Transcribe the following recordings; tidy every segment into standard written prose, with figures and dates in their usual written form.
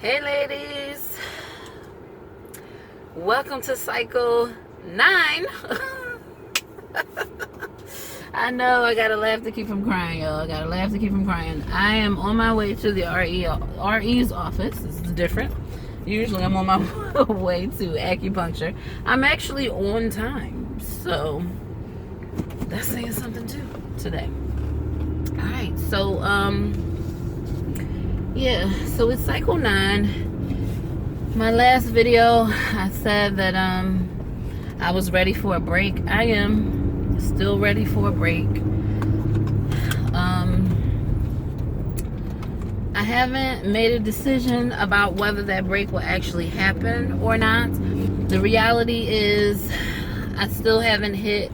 Hey ladies, welcome to cycle 9. I know I gotta laugh to keep from crying, y'all. I gotta laugh to keep from crying. I am on my way to the RE's office. This is different. Usually I'm on my way to acupuncture. I'm actually on time, so that's saying something too today. Alright, so yeah, so it's cycle 9. My last video, I said that I was ready for a break. I am still ready for a break. I haven't made a decision about whether that break will actually happen or not. The reality is I still haven't hit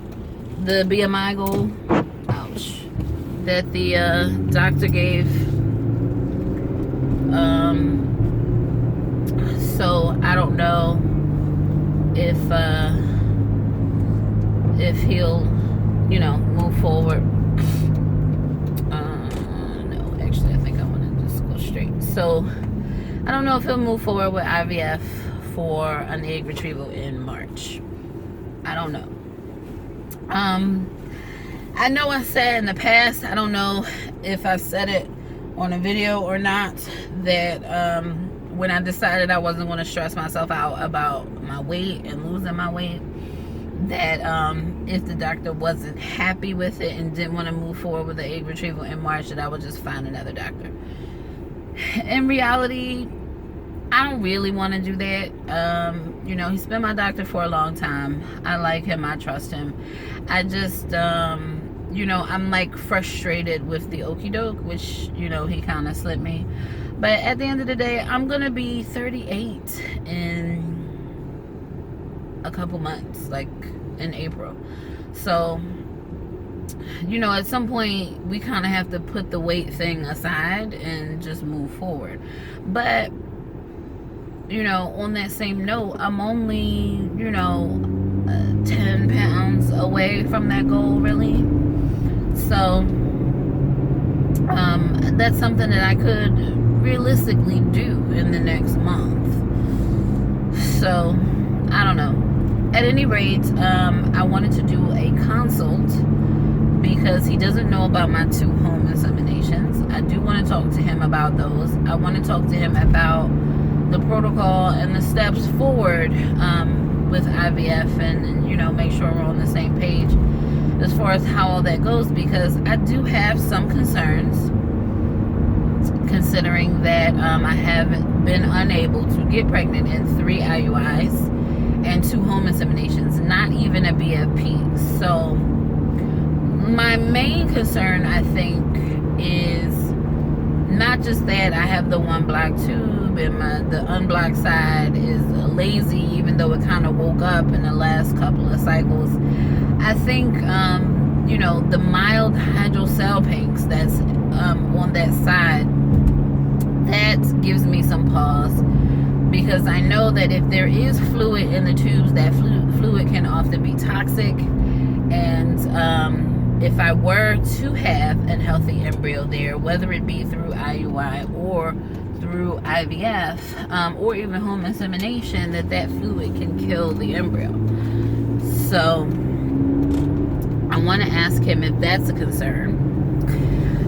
the BMI goal, ouch, that the doctor gave. So I don't know if he'll, move forward. No, actually, I think I want to just go straight. So I don't know if he'll move forward with IVF for an egg retrieval in March. I don't know. I know I said in the past, I don't know if I said it on a video or not, that when I decided I wasn't going to stress myself out about my weight and losing my weight, that if the doctor wasn't happy with it and didn't want to move forward with the egg retrieval in March, that I would just find another doctor. In reality, I don't really want to do that. He's been my doctor for a long time. I like him. I trust him. I just, I'm like frustrated with the okie doke, which, he kind of slipped me. But at the end of the day, I'm going to be 38 in a couple months, like in April. So, at some point, we kind of have to put the weight thing aside and just move forward. But, on that same note, I'm only, 10 pounds away from that goal, really. So, that's something that I could realistically do in the next month. So, I don't know. At any rate, I wanted to do a consult because he doesn't know about my 2 home inseminations. I do want to talk to him about those. I want to talk to him about the protocol and the steps forward with IVF and make sure we're on the same page as far as how all that goes, because I do have some concerns considering that I have been unable to get pregnant in 3 IUIs and 2 home inseminations, not even a BFP. So my main concern, I think, is not just that I have the 1 blocked tube and the unblocked side is lazy, even though it kind of woke up in the last couple of cycles. I think, the mild hydrocele that's on that side, that gives me some pause, because I know that if there is fluid in the tubes, that fluid can often be toxic. And if I were to have a healthy embryo there, whether it be through IUI or through IVF, or even home insemination, that fluid can kill the embryo. So I want to ask him if that's a concern.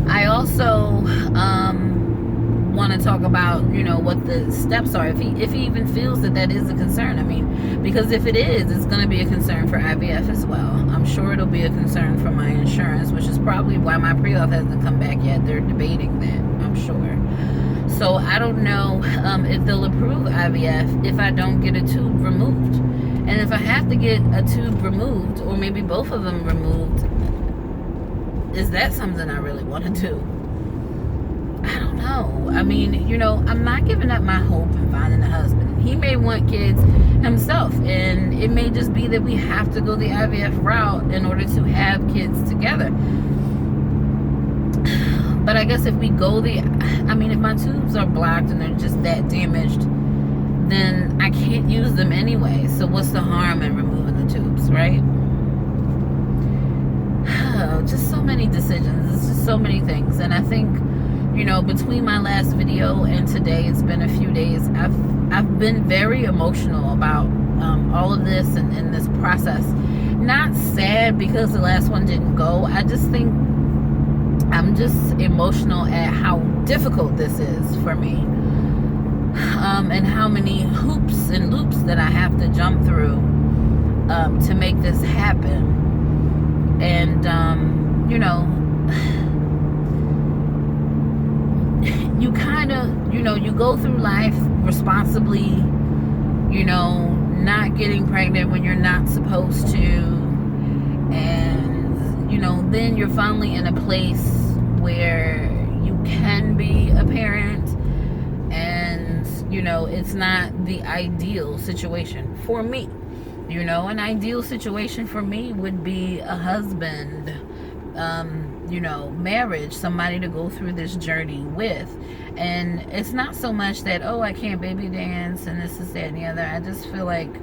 I also want to talk about, what the steps are, if he even feels that is a concern. I mean, because if it is, it's going to be a concern for IVF as well. I'm sure it'll be a concern for my insurance, which is probably why my pre-auth hasn't come back yet. They're debating that, I'm sure. So I don't know if they'll approve IVF if I don't get a tube removed. And if I have to get a tube removed, or maybe both of them removed, is that something I really want to do? I don't know. I mean, I'm not giving up my hope in finding a husband. He may want kids himself, and it may just be that we have to go the IVF route in order to have kids together. But I guess if we go if my tubes are blocked and they're just that damaged, then I can't use them anyway. So what's the harm in removing the tubes, right? Just so many decisions. It's just so many things. And I think between my last video and today, it's been a few days. I've been very emotional about all of this and this process. Not sad because the last one didn't go. I just think I'm just emotional at how difficult this is for me, and how many hoops and loops that I have to jump through to make this happen. And you kind of, you go through life responsibly, not getting pregnant when you're not supposed to. And, then you're finally in a place where you can be a parent. And, it's not the ideal situation for me. An ideal situation for me would be a husband, marriage, somebody to go through this journey with. And it's not so much that, I can't baby dance and this, that, and the other. I just feel like,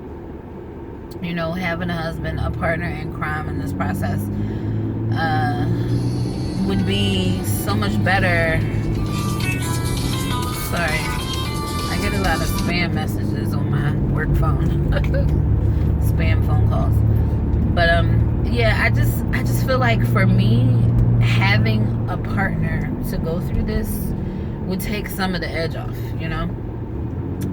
having a husband, a partner in crime in this process, would be so much better. Sorry, I get a lot of spam messages on my work phone. Spam phone calls. But I just feel like for me, having a partner to go through this would take some of the edge off.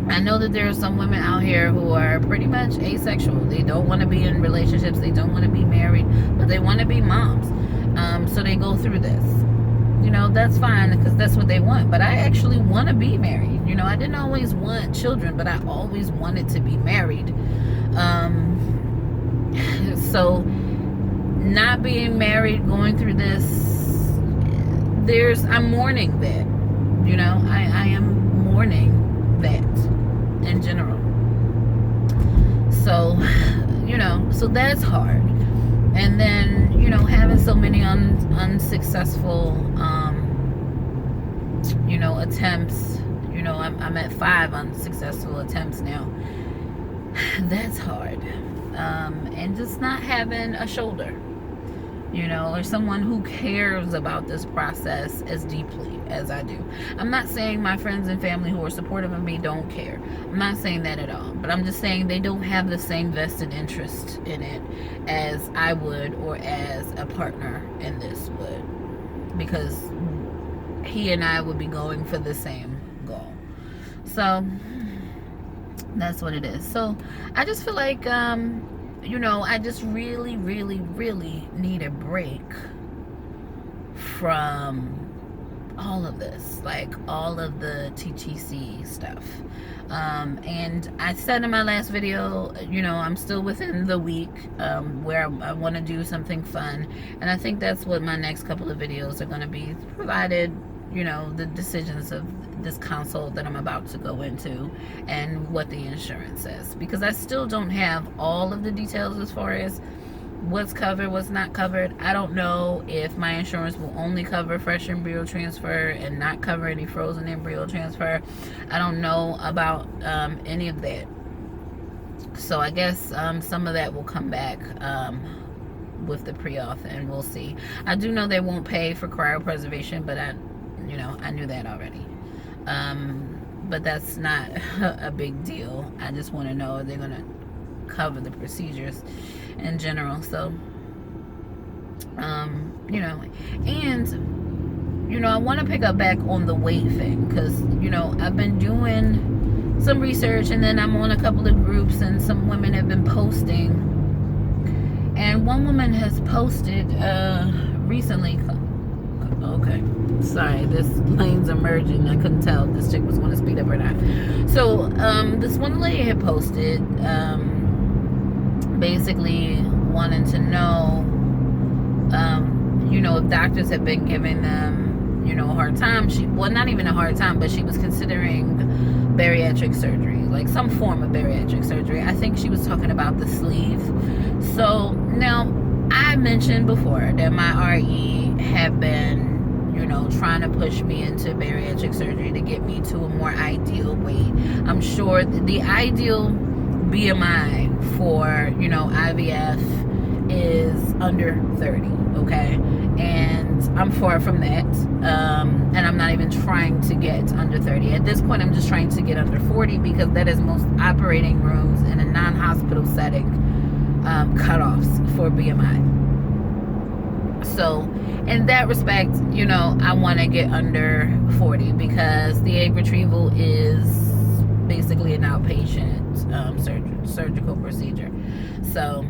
I know that there are some women out here who are pretty much asexual. They don't want to be in relationships, they don't want to be married, but they want to be moms. So they go through this. That's fine, because that's what they want. But I actually want to be married. I didn't always want children, but I always wanted to be married. So not being married, going through this, I'm mourning that. I am mourning that in general. So, so that's hard. And then, having so many unsuccessful, attempts. I'm at 5 unsuccessful attempts now. That's hard. And just not having a shoulder, or someone who cares about this process as deeply as I do. I'm not saying my friends and family who are supportive of me don't care. I'm not saying that at all. But I'm just saying they don't have the same vested interest in it as I would, or as a partner in this would. Because he and I would be going for the same goal. So that's what it is. So I just feel like, I just really, really, really need a break from all of this, like all of the TTC stuff. And I said in my last video, I'm still within the week where I want to do something fun. And I think that's what my next couple of videos are going to be, provided, the decisions of this consult that I'm about to go into and what the insurance says, because I still don't have all of the details as far as what's covered, what's not covered. I don't know if my insurance will only cover fresh embryo transfer and not cover any frozen embryo transfer. I don't know about any of that. So I guess some of that will come back with the pre-auth, and we'll see. I do know they won't pay for cryopreservation, but I knew that already. But that's not a big deal. I just want to know if they're going to cover the procedures in general. So, and, I want to pick up back on the weight thing, because, I've been doing some research, and then I'm on a couple of groups, and some women have been posting. And one woman has posted recently. Okay, sorry, this lane's emerging. I couldn't tell if this chick was going to speed up or not. So this one lady had posted basically wanting to know if doctors have been giving them a hard time. Not even a hard time, but she was considering bariatric surgery, like some form of bariatric surgery. I think she was talking about the sleeve. So now, I mentioned before that my RE had been trying to push me into bariatric surgery to get me to a more ideal weight. I'm sure the ideal BMI for IVF is under 30, okay? And I'm far from that. And I'm not even trying to get under 30. At this point, I'm just trying to get under 40 because that is most operating rooms in a non-hospital setting cutoffs for BMI. So in that respect, you know, I want to get under 40 because the egg retrieval is basically an outpatient surgical procedure. So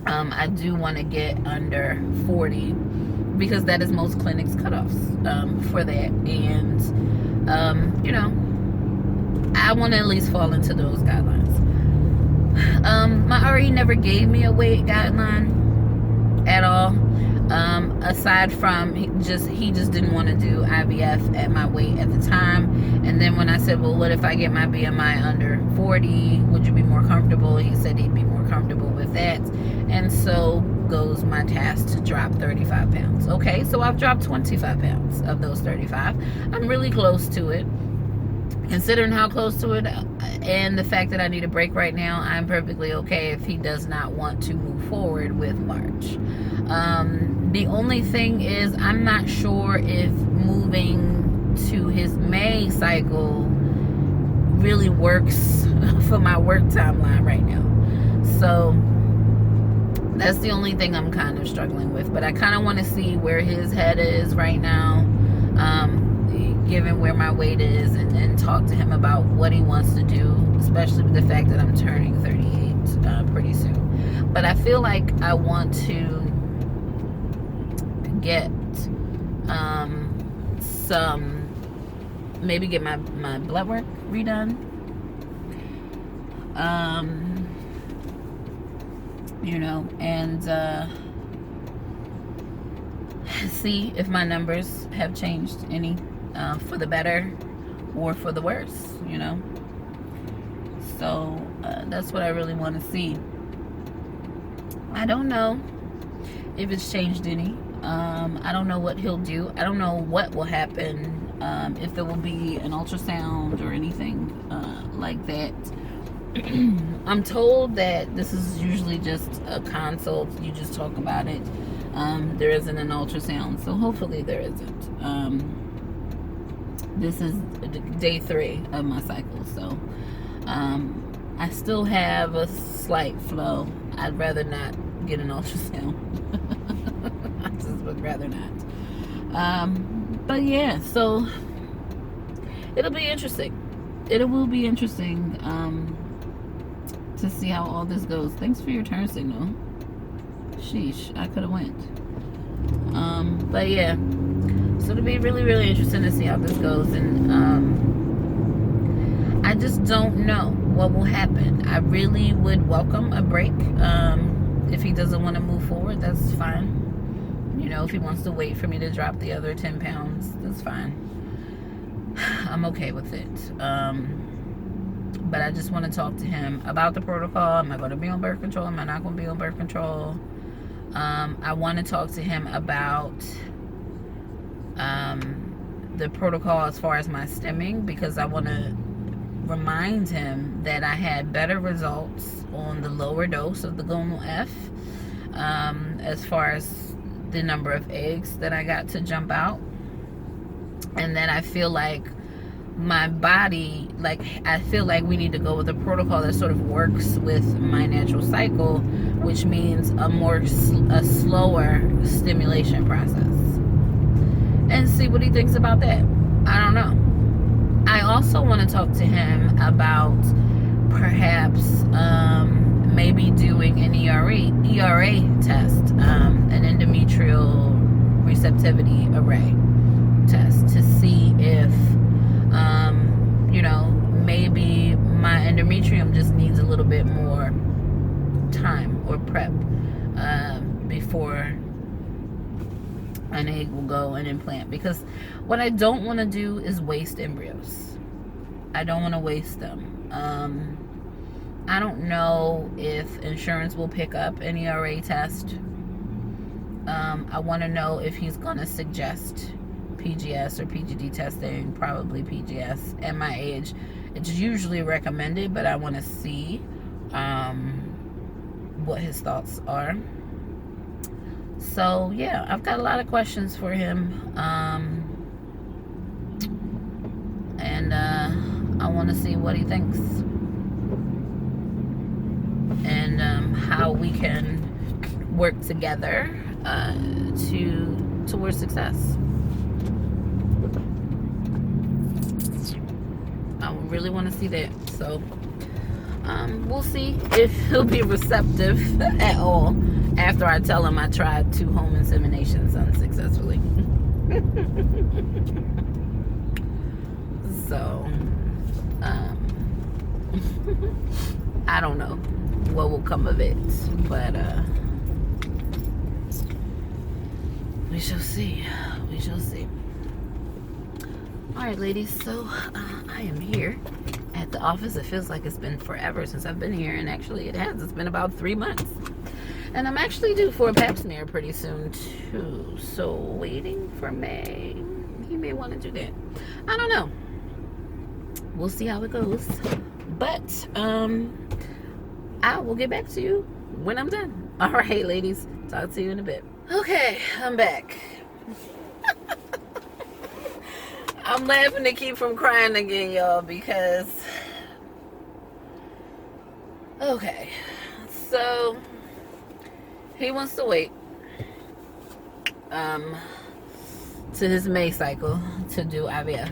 I do want to get under 40 because that is most clinics cutoffs for that. And you know, I want to at least fall into those guidelines. My RE never gave me a weight guideline at all, aside from he just didn't want to do IVF at my weight at the time. And then when I said, well, what if I get my BMI under 40, would you be more comfortable? He said he'd be more comfortable with that. And so goes my task to drop 35 pounds. Okay, so I've dropped 25 pounds of those 35. I'm really close to it. Considering how close to it and the fact that I need a break right now, I'm perfectly okay if he does not want to move forward with March. The only thing is, I'm not sure if moving to his May cycle really works for my work timeline right now. So that's the only thing I'm kind of struggling with. But I kind of want to see where his head is right now, given where my weight is, and talk to him about what he wants to do, especially with the fact that I'm turning 38 pretty soon. But I feel like I want to get maybe get my blood work redone, you know, and see if my numbers have changed any for the better or for the worse, you know. So that's what I really want to see. I don't know if it's changed any. I don't know what he'll do. I don't know what will happen, if there will be an ultrasound or anything like that. I'm told that this is usually just a consult. You just talk about it. There isn't an ultrasound, so hopefully there isn't. This is day 3 of my cycle, so I still have a slight flow. I'd rather not get an ultrasound. I just would rather not. But yeah, so it'll be interesting. It will be interesting to see how all this goes. Thanks for your turn signal. Sheesh, I could have went. But yeah, so it'll be really, really interesting to see how this goes. And I just don't know what will happen. I really would welcome a break. If he doesn't want to move forward, that's fine. You know, if he wants to wait for me to drop the other 10 pounds, that's fine. I'm okay with it. But I just want to talk to him about the protocol. Am I going to be on birth control? Am I not going to be on birth control? I want to talk to him about the protocol as far as my stimming, because I want to remind him that I had better results on the lower dose of the gonal F, as far as the number of eggs that I got to jump out, and that I feel like my body, like, I feel like we need to go with a protocol that sort of works with my natural cycle, which means a slower stimulation process, and see what he thinks about that. I don't know. I also want to talk to him about perhaps maybe doing an ERA test, an endometrial receptivity array test, to see if you know, maybe my endometrium just needs a little bit more time or prep before an egg will go and implant. Because what I don't want to do is waste embryos. I don't want to waste them. I don't know if insurance will pick up an ERA test. I want to know if he's going to suggest PGS or PGD testing. Probably PGS. At my age, it's usually recommended, but I want to see what his thoughts are. So yeah, I've got a lot of questions for him, and I want to see what he thinks, and how we can work together towards success. I really want to see that. So we'll see if he'll be receptive at all after I tell him I tried 2 home inseminations unsuccessfully. So I don't know what will come of it, but we shall see. We shall see. All right, ladies, so I am here at the office. It feels like it's been forever since I've been here, and actually it has. It's been about 3 months. And I'm actually due for a pap smear pretty soon, too. So waiting for May. He may want to do that. I don't know. We'll see how it goes. But I will get back to you when I'm done. All right, ladies. Talk to you in a bit. Okay, I'm back. I'm laughing to keep from crying again, y'all, because... Okay. So... he wants to wait to his May cycle to do IVF.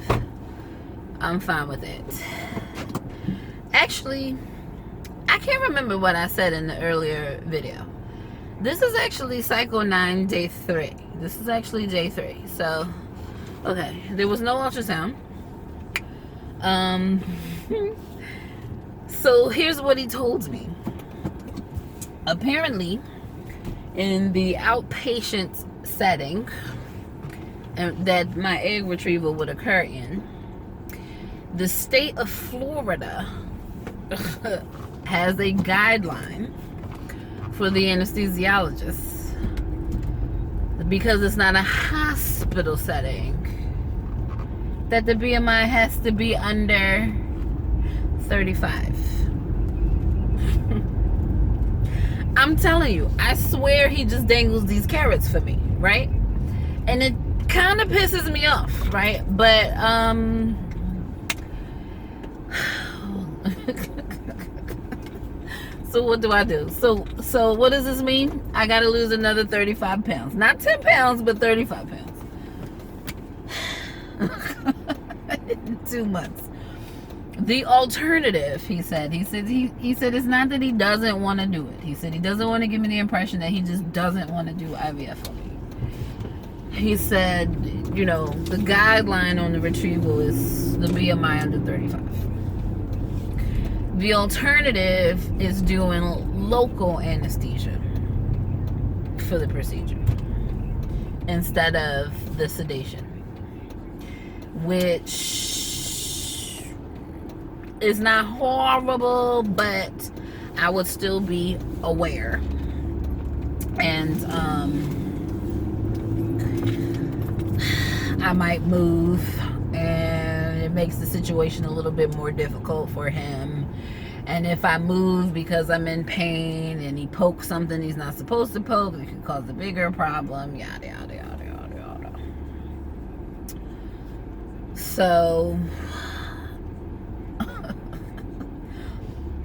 I'm fine with it. Actually, I can't remember what I said in the earlier video. This is actually cycle 9, day 3. This is actually day 3. So, okay, there was no ultrasound. So here's what he told me. Apparently, in the outpatient setting that my egg retrieval would occur in, the state of Florida has a guideline for the anesthesiologist, because it's not a hospital setting, that the BMI has to be under 35. I'm telling you, I swear he just dangles these carrots for me, right? And it kind of pisses me off, right? But so what do I do? So what does this mean? I gotta lose another 35 pounds. Not 10 pounds, but 35 pounds. In 2 months. The alternative, he said it's not that he doesn't want to do it. He said he doesn't want to give me the impression that he just doesn't want to do IVF for me. He said, you know, the guideline on the retrieval is the BMI under 35. The alternative is doing local anesthesia for the procedure instead of the sedation, which is not horrible, but I would still be aware. And I might move, and it makes the situation a little bit more difficult for him. And if I move because I'm in pain and he pokes something he's not supposed to poke, it could cause a bigger problem, yada yada yada yada yada. So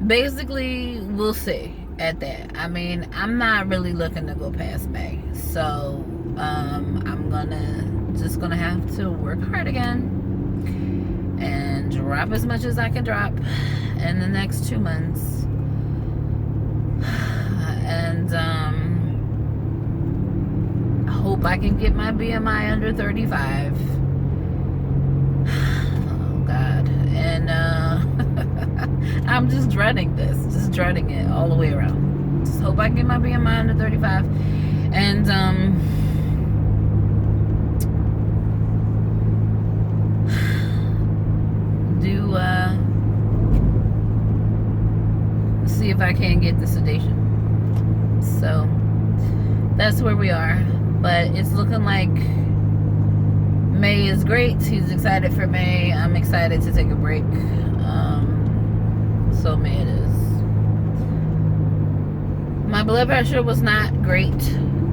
basically, we'll see at that. I mean, I'm not really looking to go past May. So, I'm just gonna have to work hard again and drop as much as I can drop in the next 2 months. And, I hope I can get my BMI under 35. Oh, God. And, I'm just dreading this. Just dreading it all the way around. Just hope I can get my BMI under 35. And, see if I can get the sedation. So, that's where we are. But it's looking like May is great. He's excited for May. I'm excited to take a break. So May it is. My blood pressure was not great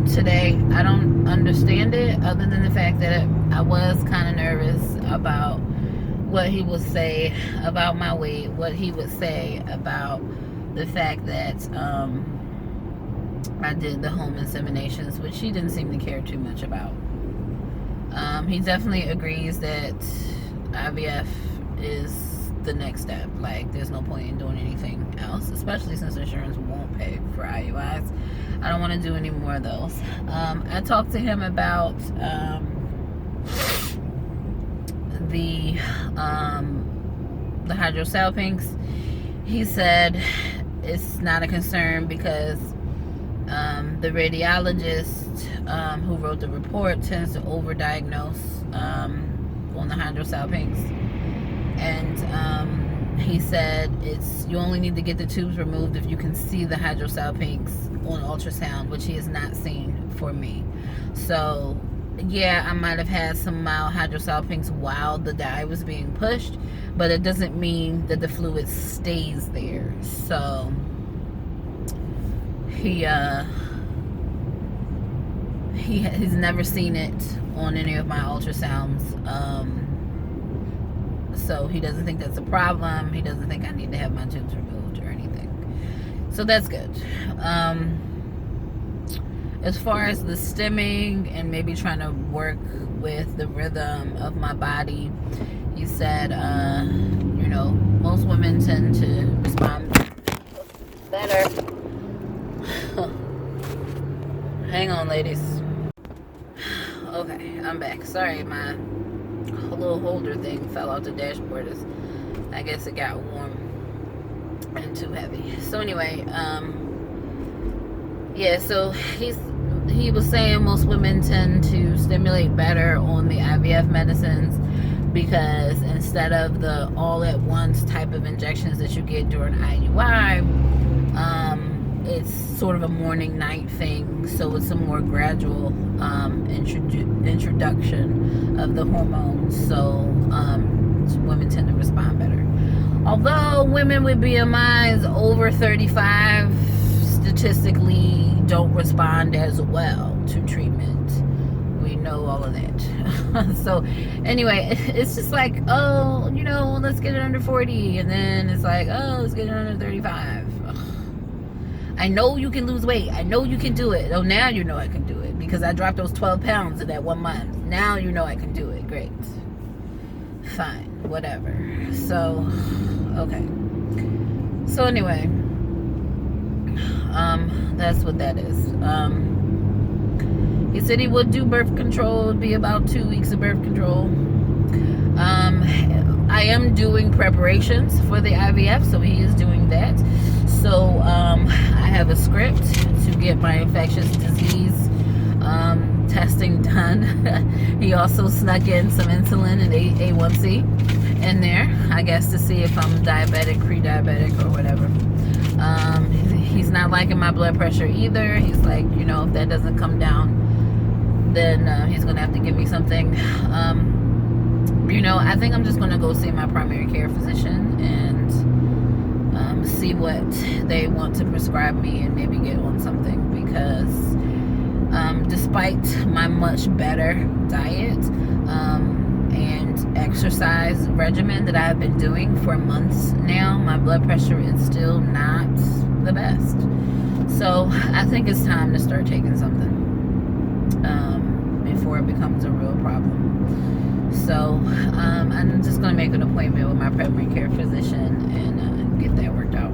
today. I don't understand it, other than the fact that I was kind of nervous about what he would say about my weight, what he would say about the fact that I did the home inseminations, which he didn't seem to care too much about. He definitely agrees that IVF is the next step. Like, there's no point in doing anything else, especially since insurance won't pay for IUIs. I don't want to do any more of those. I talked to him about the hydrosalpinx. He said it's not a concern because the radiologist who wrote the report tends to overdiagnose on the hydrosalpinx, and he said you only need to get the tubes removed if you can see the hydrosalpinx on ultrasound, which he has not seen for me. So yeah, I might have had some mild hydrosalpinx while the dye was being pushed, but it doesn't mean that the fluid stays there. So he's never seen it on any of my ultrasounds. So he doesn't think that's a problem. He doesn't think I need to have my tubes removed or anything. So that's good. As far as the stimming and maybe trying to work with the rhythm of my body, he said, you know, most women tend to respond better. Hang on, ladies. Okay, I'm back. Sorry, my little holder thing fell out the dashboard. I guess it got warm and too heavy. So anyway, yeah, so he was saying most women tend to stimulate better on the IVF medicines because instead of the all-at-once type of injections that you get during IUI, it's sort of a morning-night thing, so it's a more gradual introduction of the hormones, so women tend to respond better. Although women with BMIs over 35 statistically don't respond as well to treatment. We know all of that. So anyway, it's just like, oh, you know, let's get it under 40, and then it's like, oh, let's get it under 35. Ugh. I know you can lose weight. I know you can do it. Oh, now you know I can do it because I dropped those 12 pounds in that 1 month. Now you know I can do it. Great. Fine. Whatever. So, okay. So anyway, that's what that is. He said he would do birth control. It would be about 2 weeks of birth control. I am doing preparations for the IVF, so he is doing that. So I have a script to get my infectious disease testing done. He also snuck in some insulin and A1C in there, I guess, to see if I'm diabetic, pre-diabetic, or whatever. He's not liking my blood pressure either. He's like, you know, if that doesn't come down, then he's going to have to give me something. You know, I think I'm just going to go see my primary care physician and see what they want to prescribe me and maybe get on something, because despite my much better diet and exercise regimen that I've been doing for months now, my blood pressure is still not the best. So I think it's time to start taking something before it becomes a real problem. So I'm just going to make an appointment with my primary care physician and get that worked out.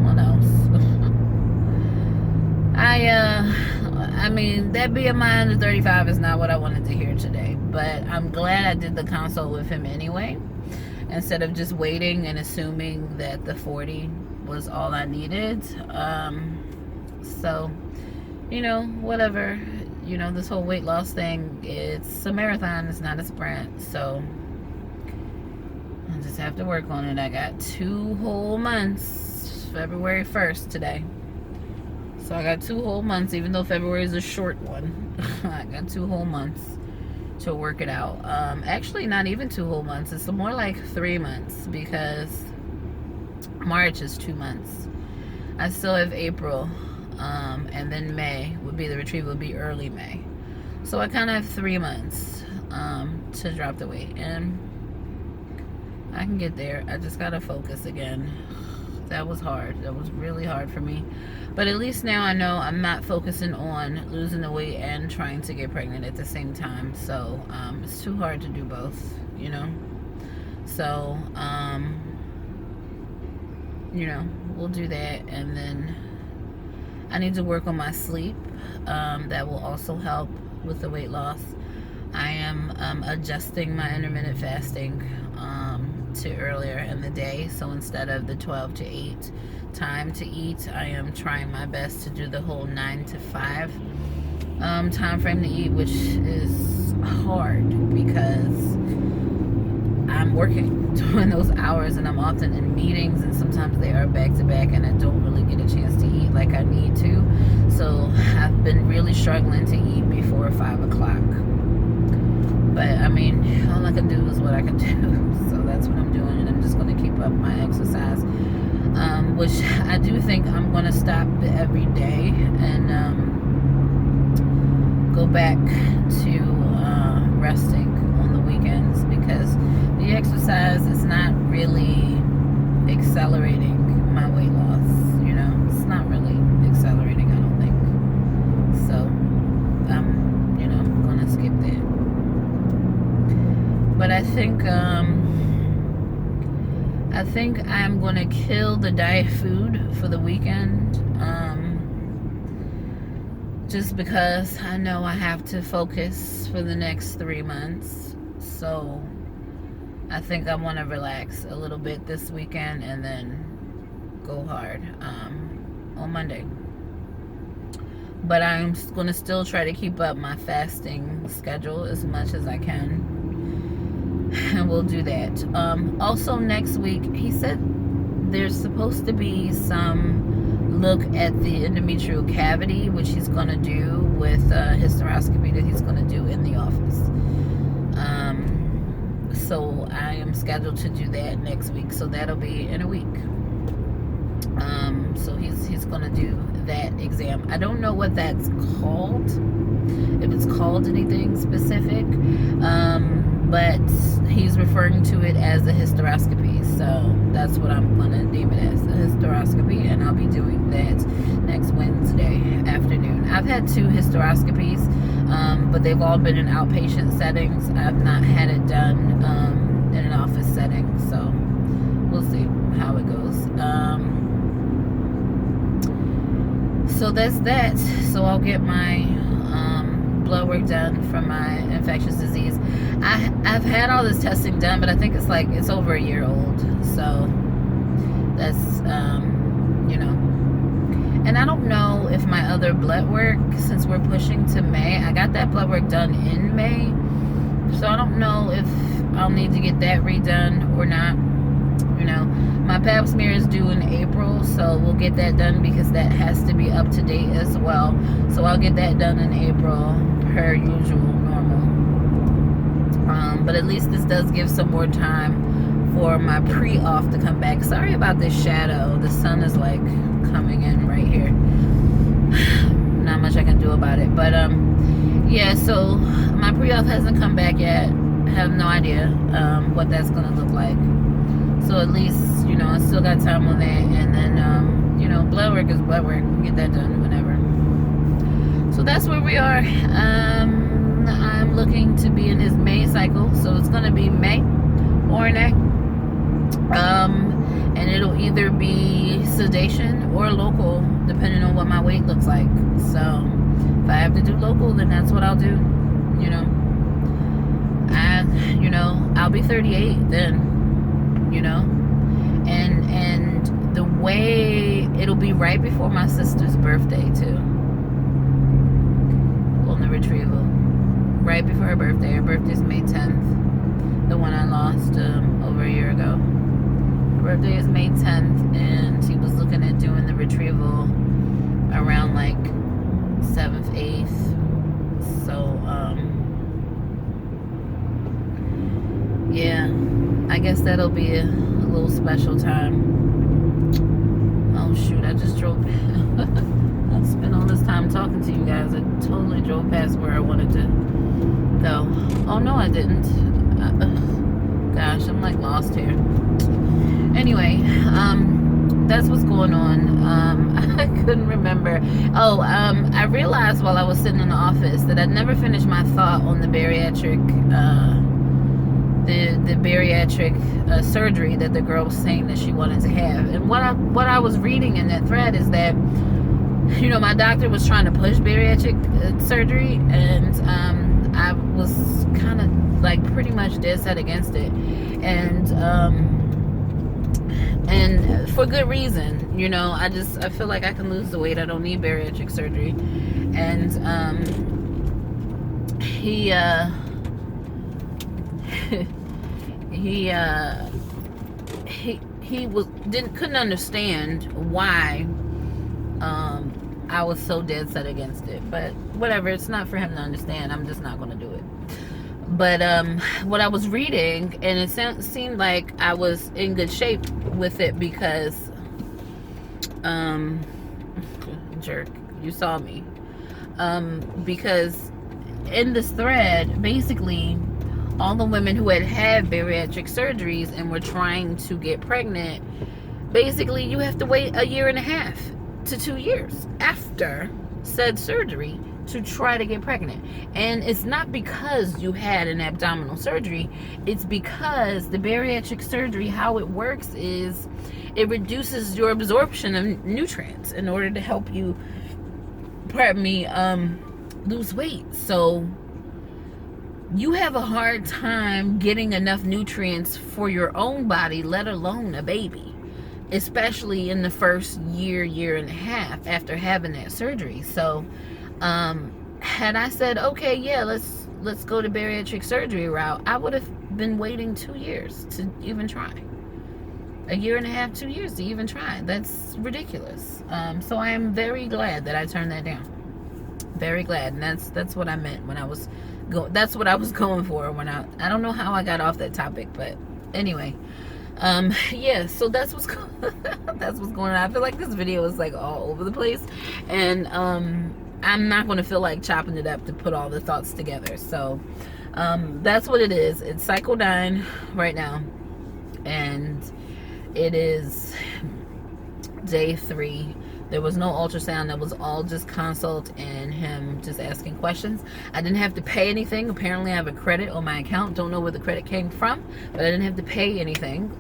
What else? I mean, that BMI under 35 is not what I wanted to hear today, but I'm glad I did the consult with him anyway, instead of just waiting and assuming that the 40 was all I needed. So, you know, whatever. You know, this whole weight loss thing, it's a marathon, it's not a sprint. So I just have to work on it. I got 2 whole months, February 1st today. So I got 2 whole months, even though February is a short one. I got 2 whole months to work it out. Actually, not even 2 whole months. It's more like 3 months, because March is 2 months. I still have April, and then May would be the retrieval, would be early May. So I kind of have 3 months to drop the weight, and I can get there. I just gotta focus again. That was hard. That was really hard for me. But at least now I know I'm not focusing on losing the weight and trying to get pregnant at the same time. So it's too hard to do both, you know. So you know, we'll do that, and then I need to work on my sleep. That will also help with the weight loss. I am adjusting my intermittent fasting to earlier in the day. So instead of the 12 to 8 time to eat, I am trying my best to do the whole 9 to 5 time frame to eat, which is hard because I'm working during those hours, and I'm often in meetings, and sometimes they are back to back, and I don't really get a chance to eat like I need to. So I've been really struggling to eat before 5 o'clock. But I mean, all I can do is what I can do. So that's what I'm doing, and I'm just going to keep up my exercise, which I do think I'm going to stop every day and go back to resting on the weekends, because the exercise is not really accelerating my weight loss, you know. It's not really accelerating, I don't think. So I'm, you know, gonna skip that. But I think I'm gonna kill the diet food for the weekend, just because I know I have to focus for the next 3 months. So I think I want to relax a little bit this weekend and then go hard on Monday. But I'm going to still try to keep up my fasting schedule as much as I can, and we'll do that. Also next week, he said there's supposed to be some look at the endometrial cavity, which he's going to do with hysteroscopy that he's going to do in the office. So I am scheduled to do that next week. So that'll be in a week. So he's going to do that exam. I don't know what that's called, if it's called anything specific, but he's referring to it as a hysteroscopy. So that's what I'm going to name it as, a hysteroscopy, and I'll be doing that next Wednesday afternoon. I've had 2 hysteroscopies, but they've all been in outpatient settings. I've not had it done in an office setting, so we'll see how it goes. So that's that. So I'll get my blood work done from my infectious disease. I've had all this testing done, but I think it's over a year old. So that's you know. And I don't know if my other blood work, since we're pushing to May, I got that blood work done in May, so I don't know if I'll need to get that redone or not. You know, my pap smear is due in April, so we'll get that done because that has to be up to date as well. So I'll get that done in April, per usual, normal. But at least this does give some more time for my pre-off to come back. Sorry about this shadow. The sun is like coming in right here. Not much I can do about it. But yeah, so my pre-off hasn't come back yet. I have no idea what that's gonna look like. So at least, you know, I still got time on that. And then, you know, blood work is blood work. Get that done whenever. So that's where we are. I'm looking to be in his May cycle. So it's going to be May or neck. And it'll either be sedation or local, depending on what my weight looks like. So if I have to do local, then that's what I'll do. You know, I'll be 38 then. You know, and the way it'll be right before my sister's birthday too, on the retrieval, right before her birthday. Her birthday's May 10th, the one I lost over a year ago. Her birthday is May 10th, and he was looking at doing the retrieval around like 7th, 8th. So yeah, I guess that'll be a little special time. Oh shoot, I just drove. I spent all this time talking to you guys. I totally drove past where I wanted to go. Oh no, I didn't. Gosh, I'm like lost here. Anyway, that's what's going on. I couldn't remember. Oh, I realized while I was sitting in the office that I'd never finished my thought on the bariatric surgery that the girl was saying that she wanted to have. And what I was reading in that thread is that, you know, my doctor was trying to push bariatric surgery, and I was kind of like pretty much dead set against it, and for good reason. You know, I feel like I can lose the weight. I don't need bariatric surgery. And he couldn't understand why I was so dead set against it. But whatever, it's not for him to understand. I'm just not going to do it. But what I was reading, and it seemed like I was in good shape with it because jerk, you saw me. Because in this thread, basically all the women who had bariatric surgeries and were trying to get pregnant, basically you have to wait 1.5 to 2 years after said surgery to try to get pregnant. And it's not because you had an abdominal surgery, it's because the bariatric surgery, how it works is it reduces your absorption of nutrients in order to help you, lose weight. So you have a hard time getting enough nutrients for your own body, let alone a baby, especially in the first year and a half after having that surgery. So had I said, okay, yeah, let's go to bariatric surgery route, I would have been waiting 2 years to even try. 1.5 to 2 years to even try. That's ridiculous. So I am very glad that I turned that down. Very glad. And that's what I meant when I was that's what I was going for when I don't know how I got off that topic, but anyway. Yeah, so that's what's that's what's going on. I feel like this video is like all over the place, and I'm not going to feel like chopping it up to put all the thoughts together. So that's what it is. It's cycle 9 right now, and it is day 3. There was no ultrasound. That was all just consult and him just asking questions. I didn't have to pay anything. Apparently I have a credit on my account. Don't know where the credit came from, but I didn't have to pay anything.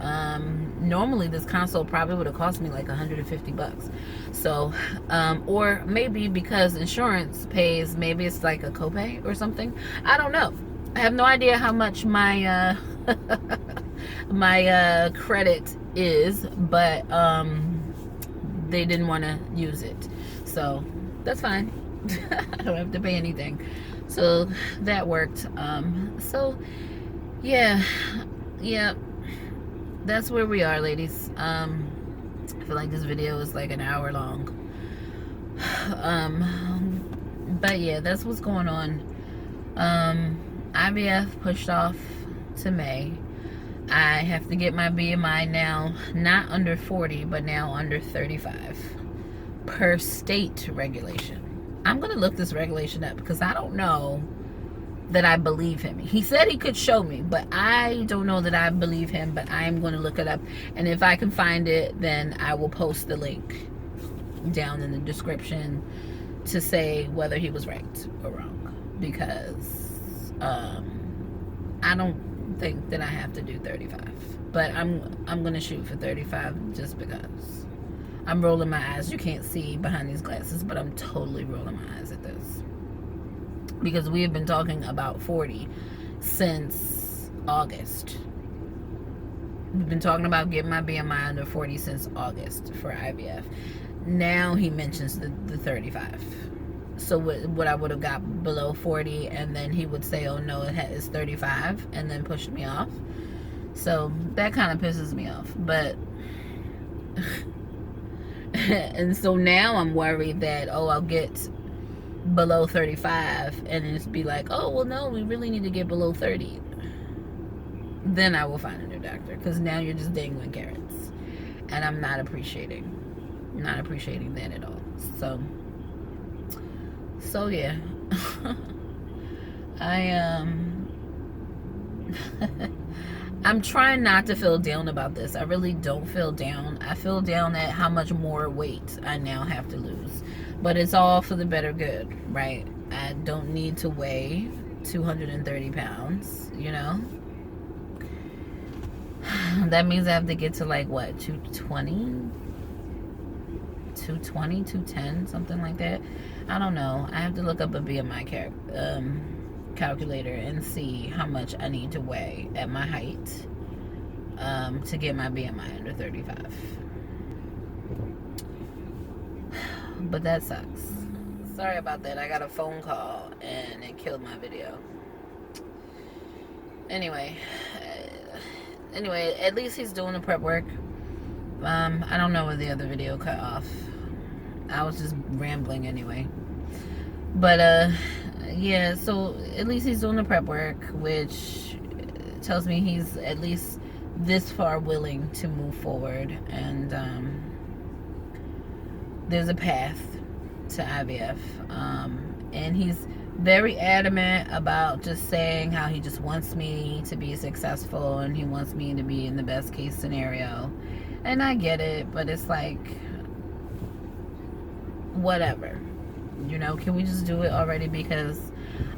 Normally this consult probably would have cost me like $150. So, or maybe because insurance pays, maybe it's like a copay or something. I don't know. I have no idea how much my my credit is, but they didn't want to use it, so that's fine. I don't have to pay anything, so that worked. So yeah, that's where we are, ladies. I feel like this video is like an hour long, but yeah, that's what's going on. IVF pushed off to May. I have to get my BMI now not under 40, but now under 35 per state regulation. I'm going to look this regulation up because I don't know that I believe him. He said he could show me, but I don't know that I believe him, but I'm going to look it up. And if I can find it, then I will post the link down in the description to say whether he was right or wrong, because I don't think that I have to do 35, but I'm gonna shoot for 35 just because. I'm rolling my eyes. You can't see behind these glasses, but I'm totally rolling my eyes at this because we have been talking about 40 since August. We've been talking about getting my BMI under 40 since August for IVF. Now he mentions the 35. So what I would have got below 40, and then he would say, oh no, it's 35, and then pushed me off. So that kind of pisses me off. But and so now I'm worried that, oh, I'll get below 35 and it's be like, oh well, no, we really need to get below 30. Then I will find a new doctor, because now you're just dangling carrots, and I'm not appreciating Not appreciating that at all. So yeah. I I'm trying not to feel down about this. I really don't feel down. I feel down at how much more weight I now have to lose. But it's all for the better good, right? I don't need to weigh 230 pounds, you know? That means I have to get to like what, 210, something like that. I don't know. I have to look up a BMI calculator and see how much I need to weigh at my height to get my BMI under 35. But that sucks. Sorry about that. I got a phone call and it killed my video. Anyway, at least he's doing the prep work. I don't know where the other video cut off. I was just rambling anyway. But yeah, so at least he's doing the prep work, which tells me he's at least this far willing to move forward, and there's a path to IVF, and he's very adamant about just saying how he just wants me to be successful and he wants me to be in the best case scenario. And I get it, but it's like, whatever, you know, can we just do it already? Because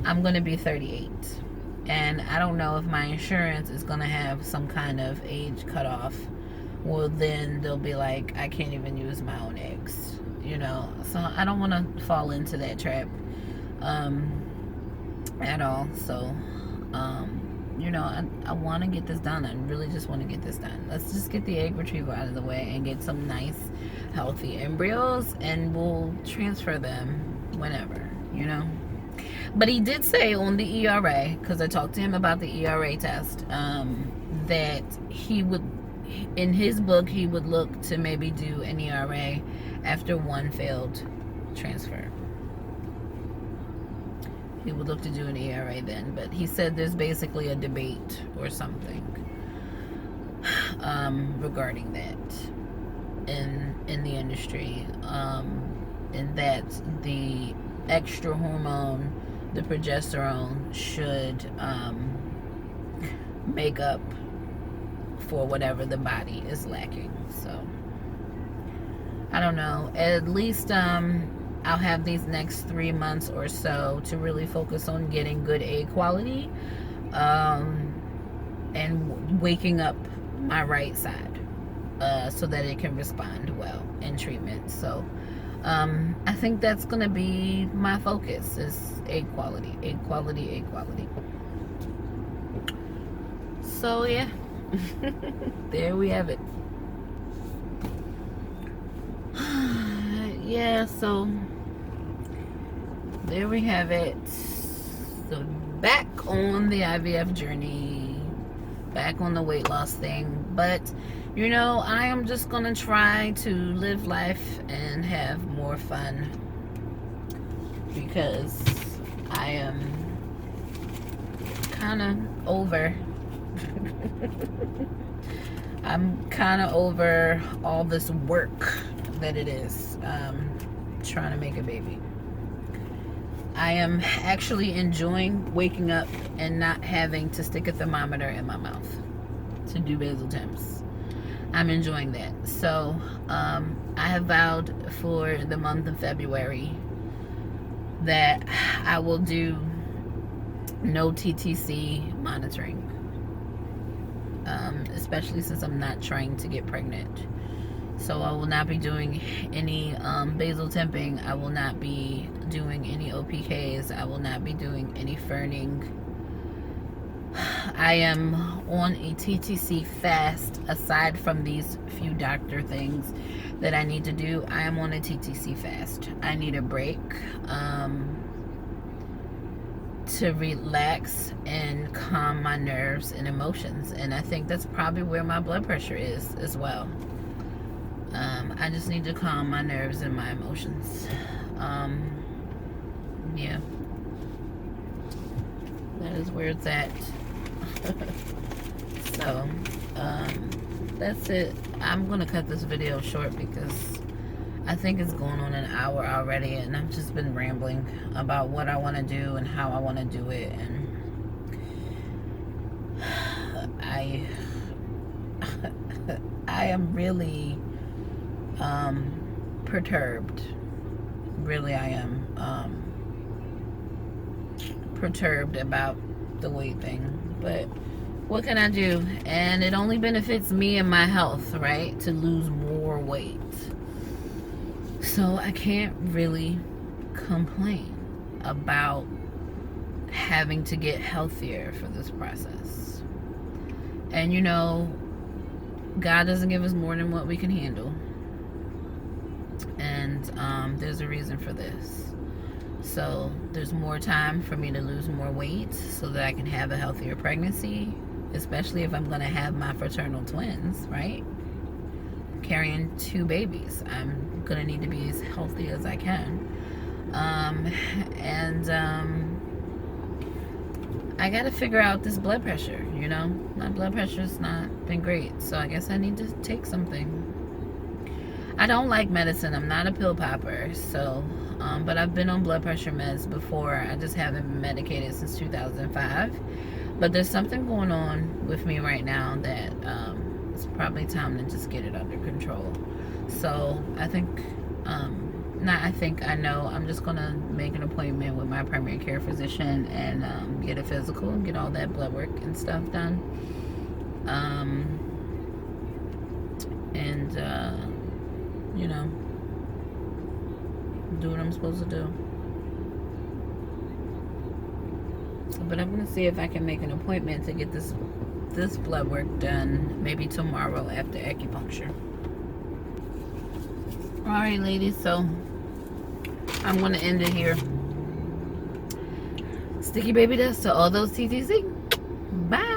I'm going to be 38 and I don't know if my insurance is going to have some kind of age cutoff. Well, then they'll be like, I can't even use my own eggs, you know. So I don't want to fall into that trap at all. So you know, I want to get this done. I really just want to get this done. Let's just get the egg retrieval out of the way and get some nice healthy embryos, and we'll transfer them whenever, you know. But he did say on the ERA, because I talked to him about the ERA test, that he would, in his book, he would look to maybe do an ERA after one failed transfer. He would look to do an ERA then, but he said there's basically a debate or something regarding that in the industry, and that the extra hormone, the progesterone, should make up for whatever the body is lacking. So I don't know. At least I'll have these next 3 months or so to really focus on getting good egg quality, and waking up my right side so that it can respond well in treatment. So I think that's gonna be my focus, is egg quality. So yeah. There we have it. Yeah, so there we have it. So back on the IVF journey, back on the weight loss thing. But you know, I am just gonna try to live life and have more fun, because I am kind of over I'm kind of over all this work that it is trying to make a baby. I am actually enjoying waking up and not having to stick a thermometer in my mouth to do basal temps. I'm enjoying that. So I have vowed for the month of February that I will do no TTC monitoring, especially since I'm not trying to get pregnant. So I will not be doing any basal temping. I will not be doing any OPKs. I will not be doing any ferning. I am on a TTC fast. Aside from these few doctor things that I need to do, I am on a TTC fast. I need a break to relax and calm my nerves and emotions. And I think that's probably where my blood pressure is as well. I just need to calm my nerves and my emotions. Yeah. That is where it's at. So, that's it. I'm gonna cut this video short because I think it's going on an hour already, and I've just been rambling about what I want to do and how I want to do it, and I am really perturbed. Really, I am perturbed about the weight thing. But what can I do? And it only benefits me and my health, right? To lose more weight. So I can't really complain about having to get healthier for this process. And you know, God doesn't give us more than what we can handle. And there's a reason for this. So there's more time for me to lose more weight so that I can have a healthier pregnancy, especially if I'm going to have my fraternal twins, right? Carrying 2 babies. I'm going to need to be as healthy as I can. I got to figure out this blood pressure, you know? My blood pressure's not been great, so I guess I need to take something. I don't like medicine. I'm not a pill popper, so, but I've been on blood pressure meds before. I just haven't been medicated since 2005. But there's something going on with me right now that it's probably time to just get it under control. So I think, I know I'm just going to make an appointment with my primary care physician and get a physical and get all that blood work and stuff done. You know, do what I'm supposed to do. But I'm going to see if I can make an appointment to get this blood work done maybe tomorrow after acupuncture. Alright, ladies, so I'm going to end it here. Sticky baby dust to all those TTC. Bye.